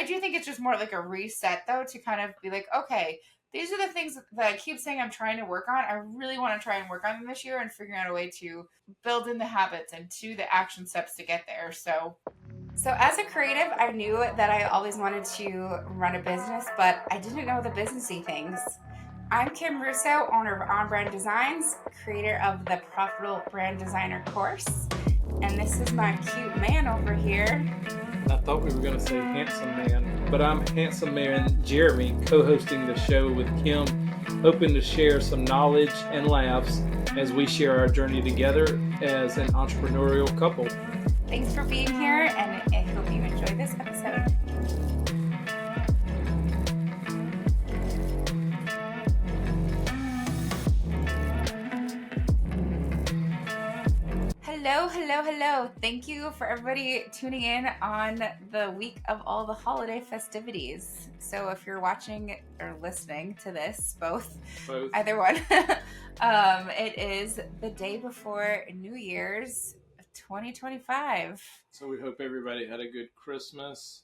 I do think it's just more like a reset, though, to kind of be like, okay, these are the things that I keep saying I'm trying to work on. I really want to try and work on them this year and figuring out a way to build in the habits and to the action steps to get there. So as a creative, I knew that I always wanted to run a business, but I didn't know the businessy things. I'm Kim Russo, owner of On Brand Designs, creator of the Profitable Brand Designer course, and this is my cute man over here. I thought we were going to say handsome man, but I'm handsome man Jeremy, co-hosting the show with Kim, hoping to share some knowledge and laughs as we share our journey together as an entrepreneurial couple. Thanks for being here, and I hope you enjoy this episode. Hello. Thank you for everybody tuning in on the week of all the holiday festivities. So if you're watching or listening to this, both. Either one, it is the day before New Year's 2025. So we hope everybody had a good Christmas.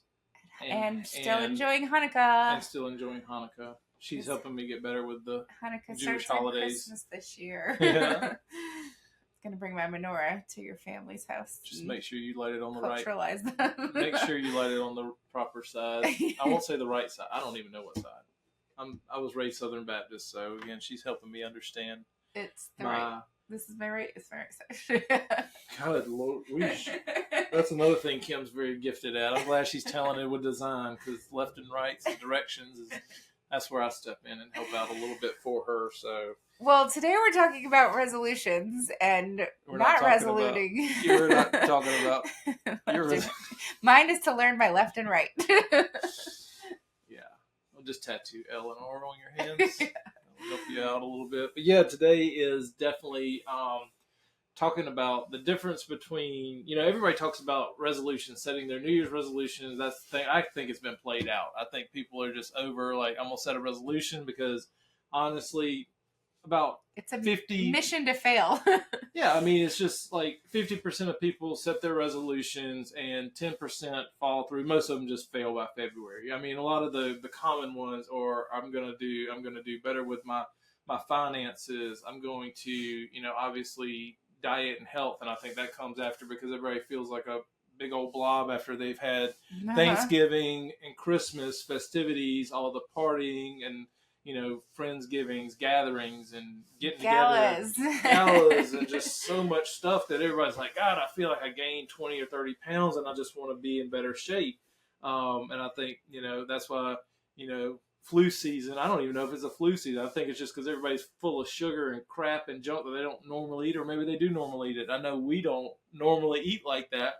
And still enjoying Hanukkah. She's helping me get bebetter with the Hanukkah Jewish starts holidays. Christmas this year. Yeah. Going to bring my menorah to your family's house. Just make sure you light it on the right. Culturalize them. Make sure you light it on the proper side. I won't say the right side. I don't even know what side. I was raised Southern Baptist, so again, she's helping me understand. It's the right. This is my right. It's my right side. God, Lord, that's another thing Kim's very gifted at. I'm glad she's telling it with design, because left and right directions that's where I step in and help out a little bit for her. So. Well, today we're talking about resolutions and not resoluting. You're not talking about. Mine is to learn my left and right. Yeah. I'll just tattoo Eleanor on your hands. I'll help you out a little bit. But yeah, today is definitely talking about the difference between, everybody talks about resolutions, setting their New Year's resolutions. That's the thing. I think it's been played out. I think people are just over, like, I'm going to set a resolution because, honestly, about it's a 50 mission to fail. Yeah, I mean, it's just like 50% of people set their resolutions and 10% follow through. Most of them just fail by February. I mean, a lot of the common ones are I'm gonna do better with my finances. I'm going to, obviously diet and health, and I think that comes after because everybody feels like a big old blob after they've had Thanksgiving and Christmas festivities, all the partying and Friendsgivings, gatherings, and getting galas. And just so much stuff that everybody's like, God, I feel like I gained 20 or 30 pounds and I just want to be in better shape. And I think, that's why, flu season, I don't even know if it's a flu season. I think it's just because everybody's full of sugar and crap and junk that they don't normally eat, or maybe they do normally eat it. I know we don't normally eat like that.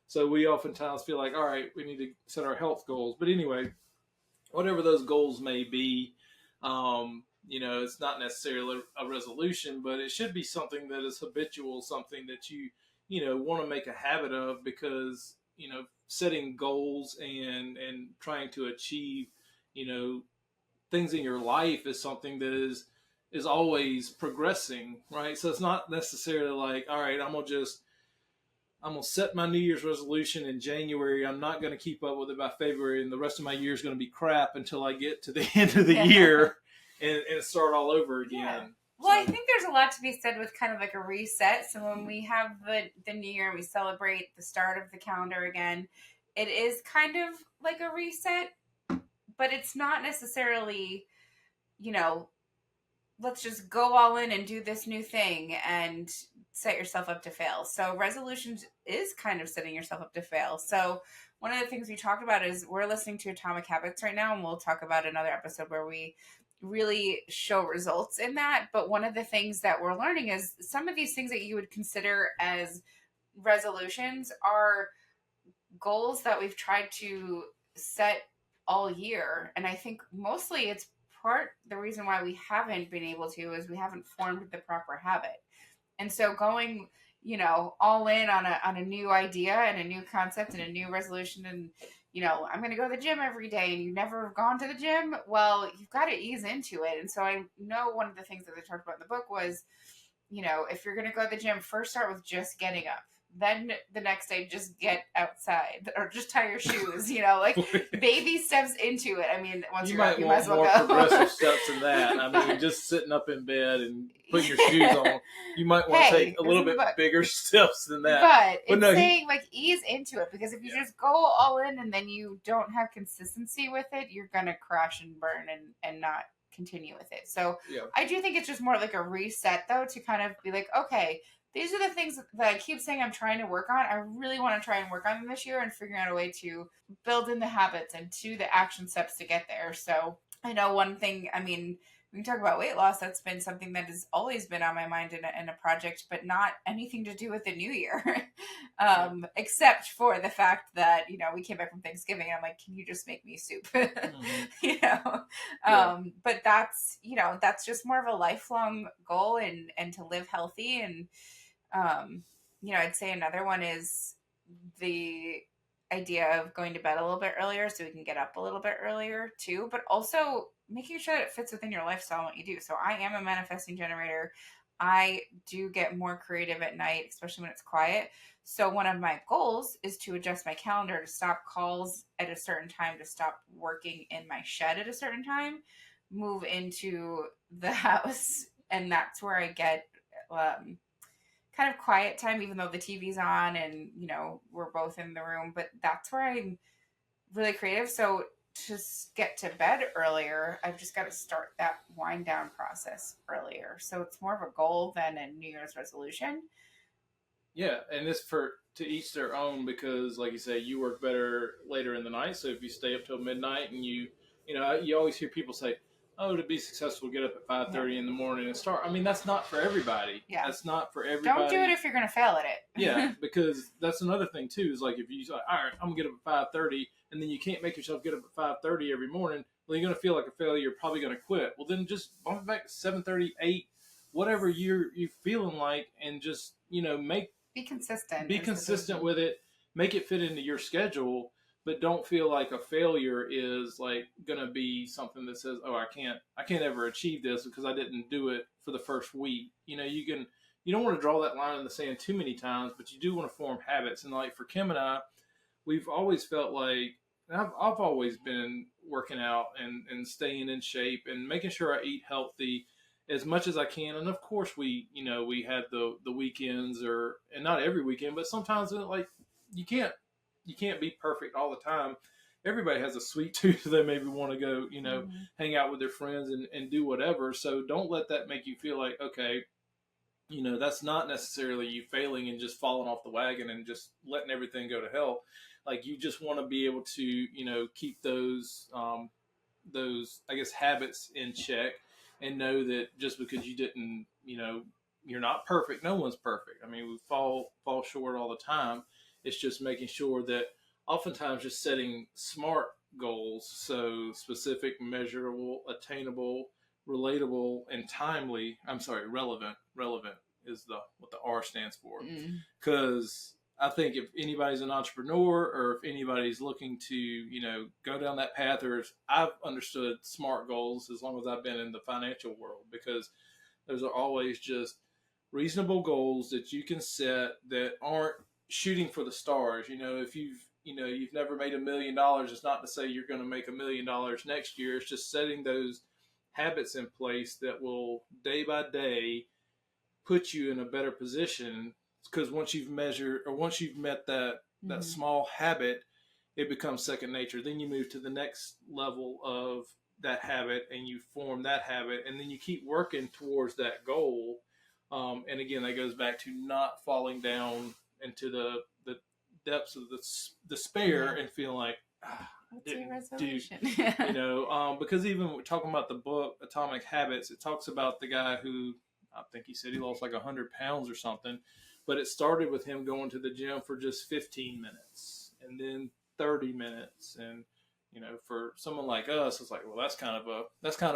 So we oftentimes feel like, all right, we need to set our health goals. But anyway, whatever those goals may be, it's not necessarily a resolution, but it should be something that is habitual, something that you want to make a habit of, because, setting goals and trying to achieve, things in your life is something that is always progressing, right? So it's not necessarily like, all right, I'm going to set my New Year's resolution in January. I'm not going to keep up with it by February, and the rest of my year is going to be crap until I get to the end of the year and start all over again. Yeah. Well, I think there's a lot to be said with kind of like a reset. So when we have the new year and we celebrate the start of the calendar again, it is kind of like a reset, but it's not necessarily, let's just go all in and do this new thing and set yourself up to fail. So resolutions is kind of setting yourself up to fail. So one of the things we talked about is we're listening to Atomic Habits right now, and we'll talk about another episode where we really show results in that. But one of the things that we're learning is some of these things that you would consider as resolutions are goals that we've tried to set all year. And I think mostly it's the reason why we haven't been able to is we haven't formed the proper habit. And so going, all in on a new idea and a new concept and a new resolution, and, I'm going to go to the gym every day, and you've never gone to the gym. Well, you've got to ease into it. And so I know one of the things that they talked about in the book was, if you're going to go to the gym, first start with just getting up. then the next day just get outside or just tie your shoes, you know, like baby steps into it. I mean, once You you're up, might you might want as well more go. progressive steps than that. I mean, just sitting up in bed and putting your shoes on, you might want to take a little bit bigger steps than that. But it's no, saying like ease into it, because if you just go all in and then you don't have consistency with it, you're gonna crash and burn and not continue with it. So yeah. I do think it's just more like a reset though, to kind of be like, okay, these are the things that I keep saying I'm trying to work on. I really want to try and work on them this year and figuring out a way to build in the habits and to the action steps to get there. So I know one thing, I mean, we can talk about weight loss. That's been something that has always been on my mind in a project, but not anything to do with the new year, except for the fact that, you know, we came back from Thanksgiving and I'm like, can you just make me soup? You know, but that's, you know, that's just more of a lifelong goal and to live healthy. And, you know, I'd say another one is the idea of going to bed a little bit earlier so we can get up a little bit earlier too, but also making sure that it fits within your lifestyle and what you do. So I am a manifesting generator. I do get more creative at night, especially when it's quiet. So one of my goals is to adjust my calendar to stop calls at a certain time, to stop working in my shed at a certain time, move into the house, and that's where I get kind of quiet time, even though the TV's on and, you know, we're both in the room, but that's where I'm really creative. So to get to bed earlier, I've just got to start that wind down process earlier. So it's more of a goal than a New Year's resolution. Yeah, and it's to each their own, because like you say, you work better later in the night. So if you stay up till midnight and you know, you always hear people say, oh, to be successful, get up at 5:30 in the morning and start. I mean, that's not for everybody. Yeah. That's not for everybody. Don't do it if you're going to fail at it. Yeah, because that's another thing too, is like if you say, all right, I'm going to get up at 5:30, and then you can't make yourself get up at 5:30 every morning, well, you're going to feel like a failure. You're probably going to quit. Well, then just bump it back to 7:30, 8, whatever you're feeling like, and just, you know, be consistent. Be consistent with it. Make it fit into your schedule, but don't feel like a failure is like going to be something that says, oh, I can't ever achieve this because I didn't do it for the first week. You know, you don't want to draw that line in the sand too many times, but you do want to form habits. And like for Kim and I, we've always felt like, I've always been working out and staying in shape and making sure I eat healthy as much as I can. And of course we had the weekends, and not every weekend, but sometimes like you can't be perfect all the time. Everybody has a sweet tooth. They maybe want to go, you know, hang out with their friends and do whatever. So don't let that make you feel like, okay, you know, that's not necessarily you failing and just falling off the wagon and just letting everything go to hell. Like you just want to be able to, you know, keep those, I guess, habits in check, and know that just because you didn't, you know, you're not perfect. No one's perfect. I mean, we fall short all the time. It's just making sure that oftentimes just setting smart goals, so specific, measurable, attainable, relatable, and timely. I'm sorry, relevant. Relevant is what the R stands for. Because I think if anybody's an entrepreneur, or if anybody's looking to, you know, go down that path, or if I've understood SMART goals as long as I've been in the financial world, because those are always just reasonable goals that you can set that aren't shooting for the stars. You know, if you've never made $1 million, it's not to say you're going to make $1 million next year. It's just setting those habits in place that will day by day put you in a better position. Because once you've met that small habit, it becomes second nature. Then you move to the next level of that habit, and you form that habit, and then you keep working towards that goal. And again, that goes back to not falling down into the depths of the despair and feeling like, you know, because even we're talking about the book Atomic Habits, it talks about the guy who, I think he said he lost like 100 pounds or something, but it started with him going to the gym for just 15 minutes and then 30 minutes. And, you know, for someone like us, it's like, well, that's kind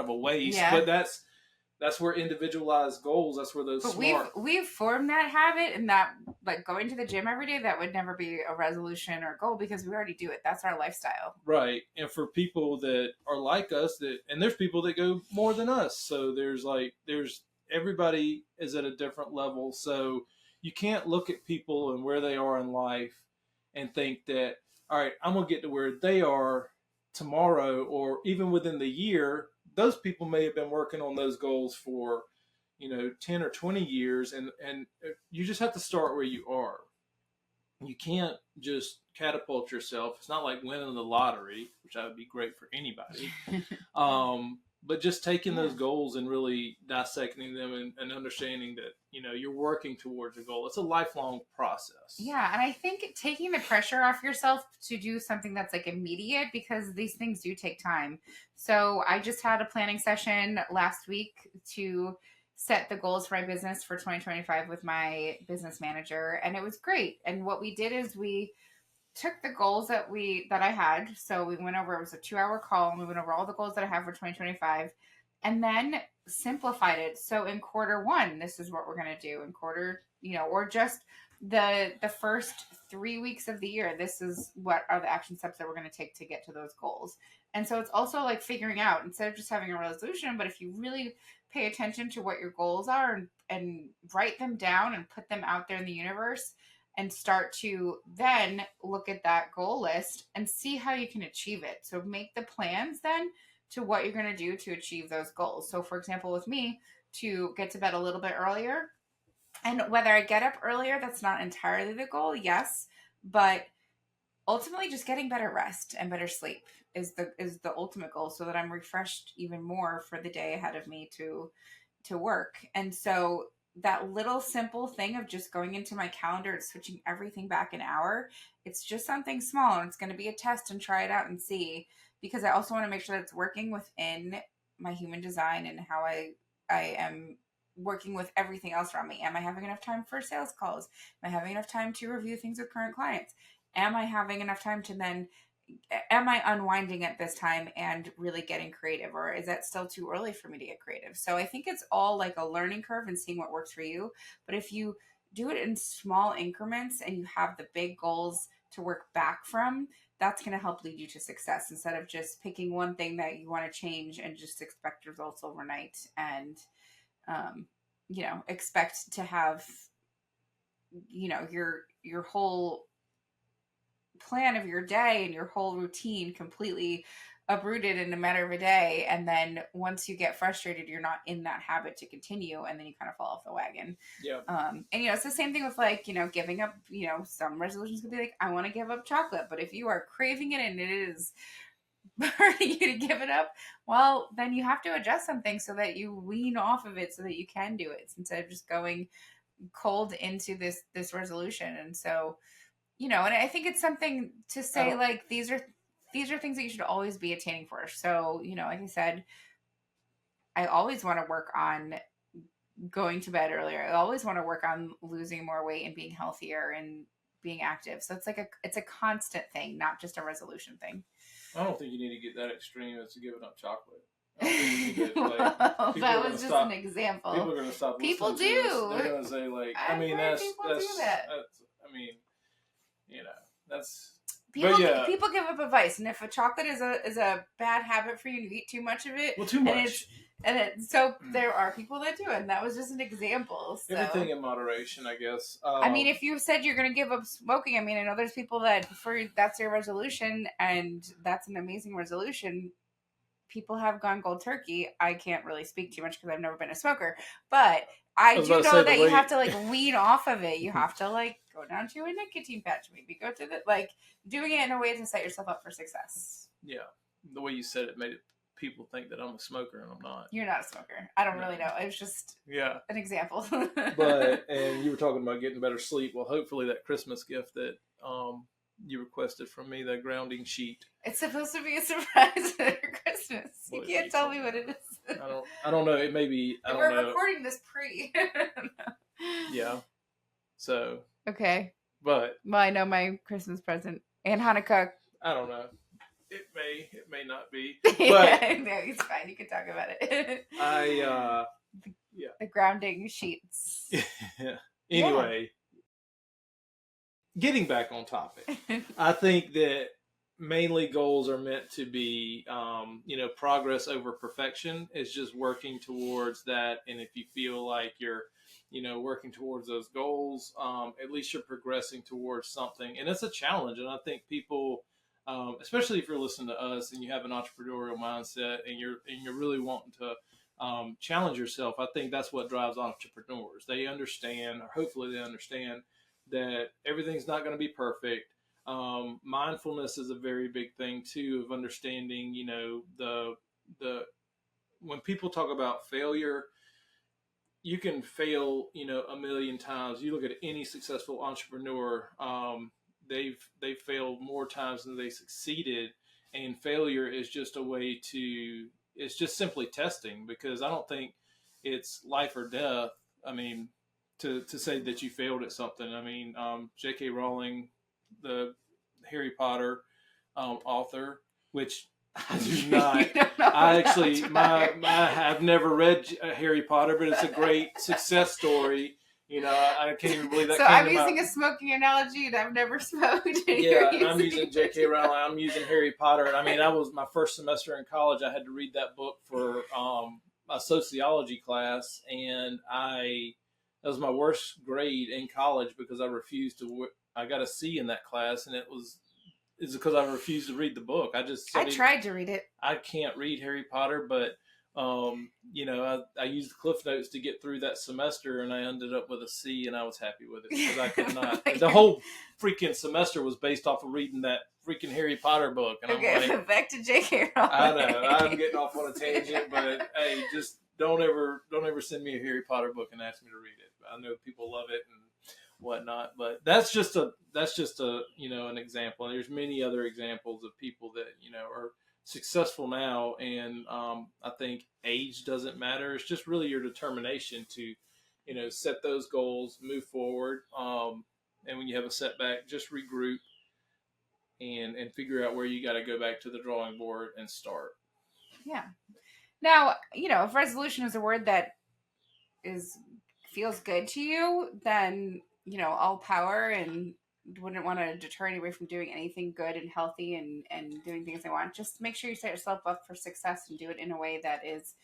of a waste, but that's where individualized goals, that's where those we've formed that habit, and that, like, going to the gym every day, that would never be a resolution or goal because we already do it. That's our lifestyle. Right. And for people that are like us, and there's people that go more than us. So there's everybody is at a different level. So, you can't look at people and where they are in life and think that, all right, I'm going to get to where they are tomorrow, or even within the year. Those people may have been working on those goals for, 10 or 20 years, and you just have to start where you are. You can't just catapult yourself. It's not like winning the lottery, which would be great for anybody. But just taking those goals and really dissecting them and understanding that, you're working towards a goal. It's a lifelong process. Yeah. And I think taking the pressure off yourself to do something that's like immediate, because these things do take time. So I just had a planning session last week to set the goals for my business for 2025 with my business manager, and it was great. And what we did is we took the goals that I had. So we went over, it was a 2-hour call, and we went over all the goals that I have for 2025, and then simplified it. So in quarter 1, this is what we're going to do. In quarter, or just the first 3 weeks of the year, this is what are the action steps that we're going to take to get to those goals. And so it's also like figuring out, instead of just having a resolution, but if you really pay attention to what your goals are and write them down and put them out there in the universe, and start to then look at that goal list and see how you can achieve it. So make the plans then to what you're going to do to achieve those goals. So for example, with me, to get to bed a little bit earlier, and whether I get up earlier, that's not entirely the goal, yes, but ultimately just getting better rest and better sleep is the ultimate goal, so that I'm refreshed even more for the day ahead of me to work. And so that little simple thing of just going into my calendar and switching everything back an hour, it's just something small, and it's going to be a test, and try it out and see, because I also want to make sure that it's working within my human design and how I am working with everything else around me. Am I having enough time for sales calls? Am I having enough time to review things with current clients? Am I having enough time to then, am I unwinding at this time and really getting creative, or is that still too early for me to get creative? So I think it's all like a learning curve and seeing what works for you. But if you do it in small increments and you have the big goals to work back from, that's going to help lead you to success, instead of just picking one thing that you want to change and just expect results overnight and, expect to have, your whole plan of your day and your whole routine completely uprooted in a matter of a day. And then once you get frustrated, you're not in that habit to continue, and then you kind of fall off the wagon. Yeah. And it's the same thing with like, giving up, some resolutions could be like, I want to give up chocolate, but if you are craving it and it is hurting you to give it up, well, then you have to adjust something so that you wean off of it so that you can do it, instead of just going cold into this resolution. And so, and I think it's something to say, like, these are things that you should always be attaining for. So, like I said, I always want to work on going to bed earlier. I always want to work on losing more weight and being healthier and being active. So it's like it's a constant thing, not just a resolution thing. I don't think you need to get that extreme as to giving up chocolate. I don't think you need to, well, that was just an example. People are going to stop. People do. They're going to say, like, that's that's people give up advice, and if a chocolate is a bad habit for you and you eat too much of it, too much, so there are people that do it, and that was just an example. So. Everything in moderation, I guess. I mean, if you said you're going to give up smoking, I mean, I know there's people that that's their resolution, and that's an amazing resolution. People have gone cold turkey. I can't really speak too much because I've never been a smoker, but I do know that you have to like wean off of it. You have to like go down to a nicotine patch, maybe go to doing it in a way to set yourself up for success. Yeah, the way you said it made people think that I'm a smoker, and I'm not. You're not a smoker. I don't really know. It was just an example. And you were talking about getting better sleep. Well, hopefully that Christmas gift that you requested from me, that grounding sheet. It's supposed to be a surprise for Christmas. You can't tell me what it is. I don't know. It may be. We're recording this pre. Yeah. So. Okay. But. Well, I know my Christmas present and Hanukkah. I don't know. It may not be. But no, it's fine. You can talk about it. The grounding sheets. Yeah. Anyway. Getting back on topic, I think that mainly goals are meant to be, progress over perfection. It's just working towards that. And if you feel like you're, working towards those goals. At least you're progressing towards something, and it's a challenge. And I think people, especially if you're listening to us and you have an entrepreneurial mindset and you're really wanting to challenge yourself, I think that's what drives entrepreneurs. They understand, or hopefully they understand, that everything's not going to be perfect. Mindfulness is a very big thing too, of understanding, the when people talk about failure, you can fail, a million times. You look at any successful entrepreneur, they've failed more times than they succeeded, and failure is just a way to. It's just simply testing, because I don't think it's life or death. I mean, to say that you failed at something. I mean, J.K. Rowling, the Harry Potter author, which I do not. I actually, I've never read Harry Potter, but it's a great success story. I can't even believe that. So I'm using a smoking analogy, and I've never smoked. Yeah, and I'm using J.K. Rowling. I'm using Harry Potter. And I mean, I was my first semester in college. I had to read that book for a sociology class, and that was my worst grade in college because I refused to. I got a C in that class, and it's because I refused to read the book. I tried to read it. I can't read Harry Potter, but I used the Cliff Notes to get through that semester, and I ended up with a C, and I was happy with it because I could not. The whole freaking semester was based off of reading that freaking Harry Potter book, and okay, I'm like, back to J.K. Rowling. I know I'm getting off on a tangent, but hey, just don't ever send me a Harry Potter book and ask me to read it. I know people love it and whatnot, but that's just a an example. There's many other examples of people that are successful now, and I think age doesn't matter. It's just really your determination to set those goals, move forward, and when you have a setback, just regroup and figure out where you got to go back to the drawing board and start. Yeah. Now, if resolution is a word that feels good to you, then all power, and wouldn't want to deter anybody from doing anything good and healthy and doing things they want. Just make sure you set yourself up for success and do it in a way that is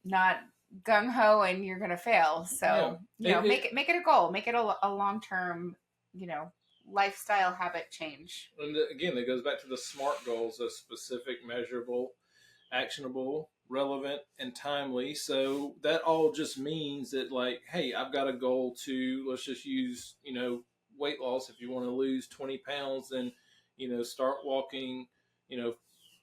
not gung-ho and you're going to fail. So, make it a goal, make it a long-term, lifestyle habit change. And again, that goes back to the SMART goals: of specific, measurable, actionable, relevant, and timely. So that all just means that, like, hey, I've got a goal to, let's just use, weight loss. If you want to lose 20 pounds, then, start walking,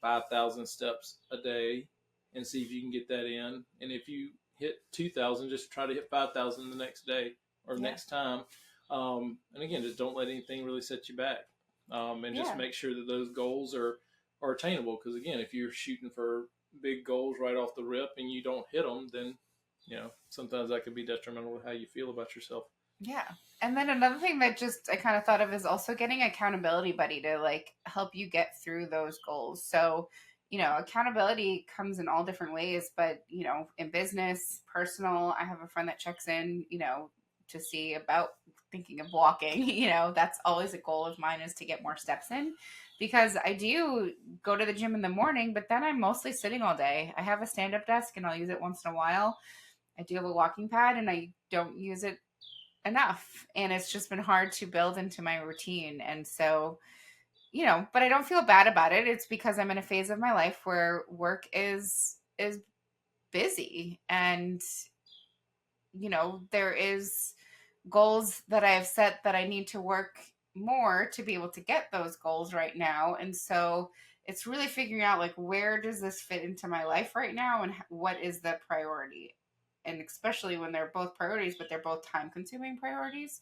5,000 steps a day and see if you can get that in. And if you hit 2,000, just try to hit 5,000 the next day or next time. And again, just don't let anything really set you back. And just make sure that those goals are attainable. Because again, if you're shooting for big goals right off the rip and you don't hit them, then, sometimes that could be detrimental to how you feel about yourself. Yeah. And then another thing that just I kind of thought of is also getting an accountability buddy to like help you get through those goals. So, accountability comes in all different ways, but, in business, personal, I have a friend that checks in, to see about thinking of walking. That's always a goal of mine, is to get more steps in, because I do go to the gym in the morning, but then I'm mostly sitting all day. I have a stand-up desk and I'll use it once in a while. I do have a walking pad and I don't use it enough, and it's just been hard to build into my routine. And so, but I don't feel bad about it. It's because I'm in a phase of my life where work is busy, and there is goals that I have set that I need to work more to be able to get those goals right now. And so it's really figuring out, like, where does this fit into my life right now, and what is the priority? And especially when they're both priorities, but they're both time-consuming priorities.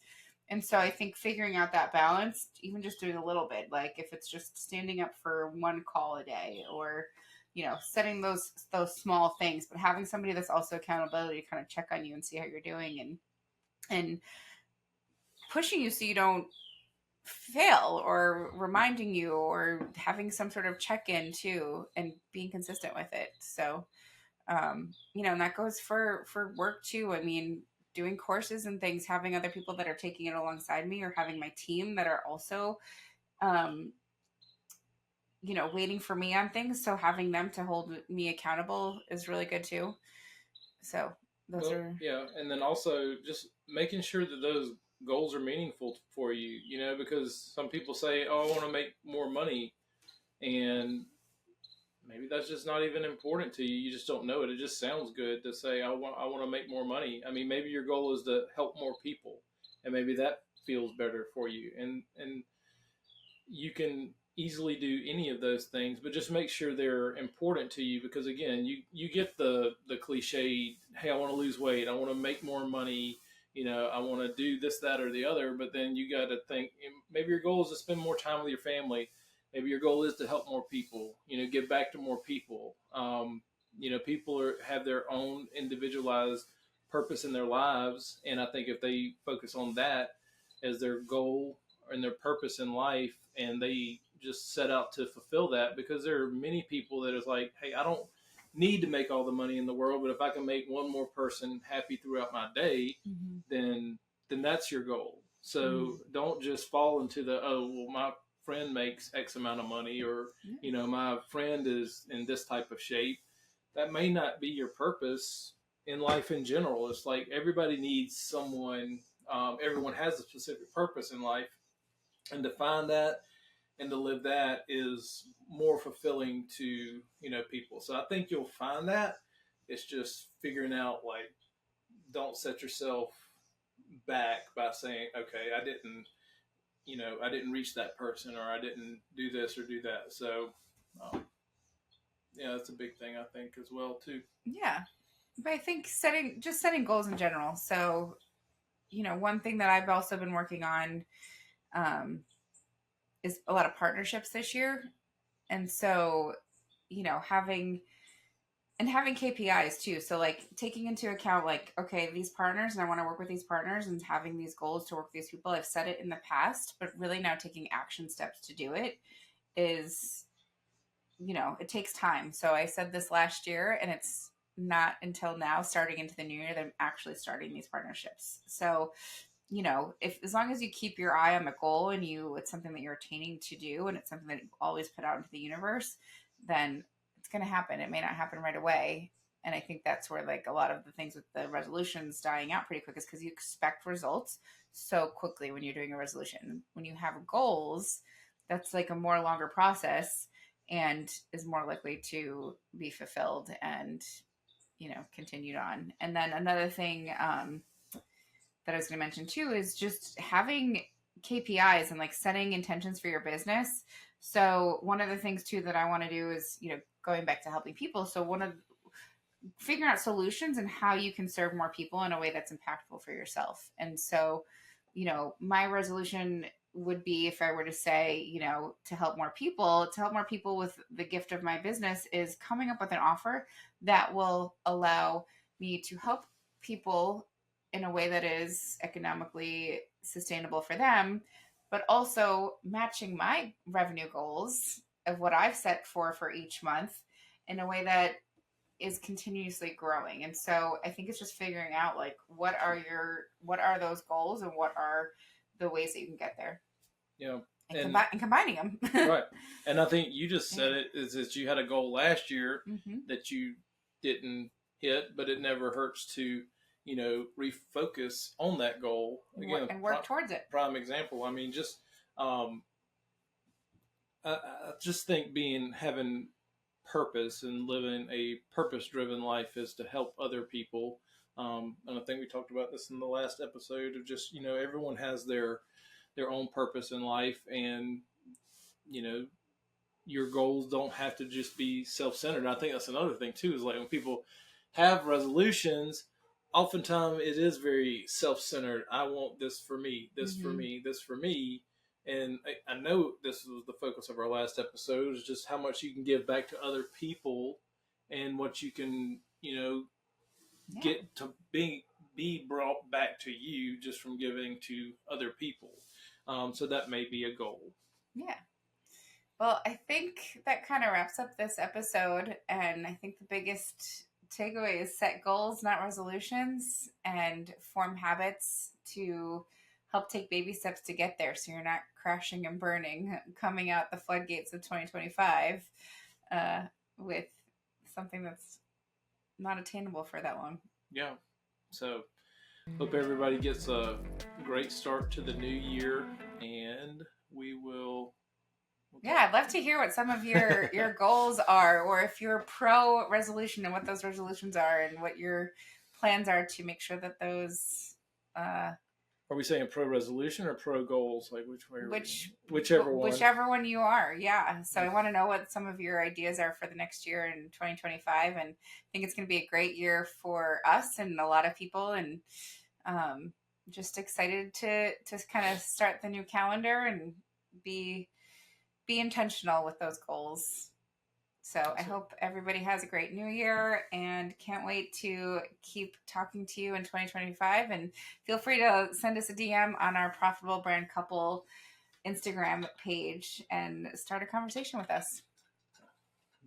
And so I think figuring out that balance, even just doing a little bit, like if it's just standing up for one call a day, or, setting those small things, but having somebody that's also accountability to kind of check on you and see how you're doing, and pushing you so you don't fail, or reminding you, or having some sort of check-in too, and being consistent with it. So, and that goes for work too. I mean, doing courses and things, having other people that are taking it alongside me, or having my team that are also, waiting for me on things. So having them to hold me accountable is really good too. So those are Yeah, and then also just making sure that those goals are meaningful for you, because some people say, "Oh, I want to make more money," and maybe that's just not even important to you. You just don't know it. It just sounds good to say, I want to make more money. I mean, maybe your goal is to help more people, and maybe that feels better for you. And you can easily do any of those things, but just make sure they're important to you, because again, you get the cliche, hey, I want to lose weight, I want to make more money, I want to do this, that, or the other. But then you got to think, maybe your goal is to spend more time with your family. Maybe your goal is to help more people, give back to more people. People have their own individualized purpose in their lives, and I think if they focus on that as their goal and their purpose in life, and they just set out to fulfill that, because there are many people that is like, hey, I don't need to make all the money in the world, but if I can make one more person happy throughout my day, mm-hmm. then that's your goal. So don't just fall into the, oh, well, my friend makes X amount of money, or my friend is in this type of shape. That may not be your purpose in life in general. It's like everybody needs someone. Everyone has a specific purpose in life, and to find that and to live that is more fulfilling to people. So I think you'll find that. It's just figuring out, like, don't set yourself back by saying, okay, I didn't reach that person, or I didn't do this or do that. So yeah, that's a big thing, I think, as well too. Yeah, but I think setting goals in general. So one thing that I've also been working on um, is a lot of partnerships this year. And so, having KPIs too. So like taking into account, like, okay, these partners, and I want to work with these partners, and having these goals to work with these people. I've said it in the past, but really now taking action steps to do it is, it takes time. So I said this last year, and it's not until now, starting into the new year, that I'm actually starting these partnerships. So if, as long as you keep your eye on the goal, and it's something that you're attaining to do, and it's something that you always put out into the universe, then it's going to happen. It may not happen right away. And I think that's where, like, a lot of the things with the resolutions dying out pretty quick is because you expect results so quickly when you're doing a resolution. When you have goals, that's like a more longer process and is more likely to be fulfilled and, continued on. And then another thing, that I was going to mention too is just having KPIs and like setting intentions for your business. So one of the things too that I want to do is, going back to helping people. So one of figuring out solutions and how you can serve more people in a way that's impactful for yourself. And so, my resolution would be, if I were to say, to help more people with the gift of my business, is coming up with an offer that will allow me to help people in a way that is economically sustainable for them, but also matching my revenue goals of what I've set for each month in a way that is continuously growing. And so I think it's just figuring out, like, what are those goals, and what are the ways that you can get there. Yeah. And combining them. Right. And I think you just said it, is that you had a goal last year that you didn't hit, but it never hurts to, refocus on that goal again and work towards it. Prime example. I mean, just, I just think having purpose and living a purpose-driven life is to help other people. And I think we talked about this in the last episode of just, everyone has their own purpose in life, and, your goals don't have to just be self-centered. And I think that's another thing too, is like when people have resolutions, oftentimes it is very self-centered. I want this for me, this for me, this for me. And I know this was the focus of our last episode, is just how much you can give back to other people, and what you can, get to be brought back to you just from giving to other people. So that may be a goal. Yeah. Well, I think that kind of wraps up this episode. And I think the biggest takeaway is set goals, not resolutions, and form habits to help take baby steps to get there, so you're not crashing and burning coming out the floodgates of 2025 with something that's not attainable for that long. Yeah. So hope everybody gets a great start to the new year, and we will. Yeah, I'd love to hear what some of your goals are, or if you're pro resolution and what those resolutions are, and what your plans are to make sure that those. Are we saying pro resolution or pro goals? Like which way? Whichever one you are. Yeah. So I want to know what some of your ideas are for the next year in 2025, and I think it's going to be a great year for us and a lot of people, and just excited to kind of start the new calendar and be intentional with those goals. So I hope everybody has a great new year, and can't wait to keep talking to you in 2025. And feel free to send us a DM on our Profitable Brand Couple Instagram page and start a conversation with us.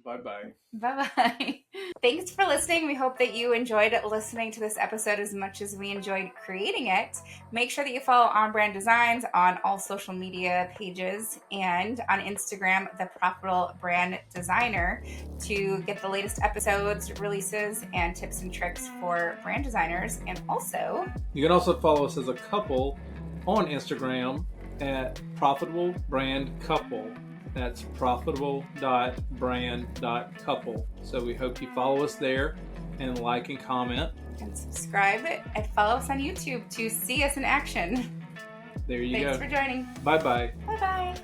Bye-bye. Bye-bye. Thanks for listening. We hope that you enjoyed listening to this episode as much as we enjoyed creating it. Make sure that you follow On Brand Designs on all social media pages and on Instagram, The Profitable Brand Designer, to get the latest episodes, releases, and tips and tricks for brand designers. And also, you can also follow us as a couple on Instagram at Profitable Brand Couple. That's profitable.brand.couple. So we hope you follow us there and like and comment. And subscribe and follow us on YouTube to see us in action. There you go. Thanks for joining. Bye-bye. Bye-bye.